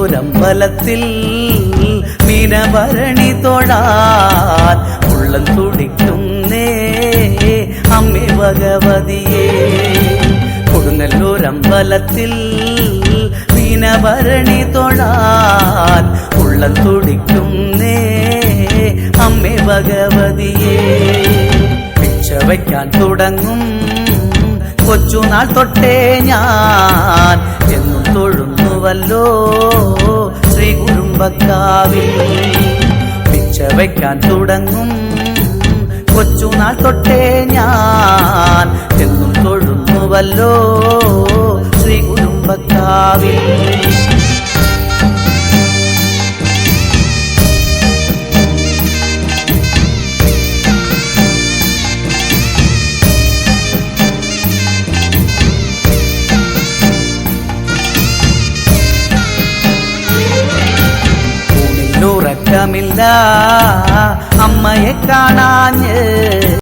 കൊടുങ്ങല്ലൂരമ്പലത്തിൽ മീനഭരണി തൊഴാൻ ഉള്ളം തുടിക്കുന്നേ അമ്മേ ഭഗവതിയേ. കൊടുങ്ങല്ലൂരമ്പലത്തിൽ മീനഭരണി തൊഴാൻ ഉള്ളം തുടിക്കുന്നേ അമ്മേ ഭഗവതിയേ. ഭിക്ഷ വയ്ക്കാൻ തുടങ്ങും കൊച്ചുനാൾ തൊട്ടേ ഞാൻ എന്നും തൊഴുന്നുവല്ലോ ശ്രീ കുരുമ്പക്കാവിൽ. ഭിക്ഷ വയ്ക്കാൻ തുടങ്ങും കൊച്ചുനാൾ തൊട്ടേ ഞാൻ എന്നും തൊഴുന്നുവല്ലോ ശ്രീ കുരുമ്പക്കാവിൽ. ഉറക്കമില്ല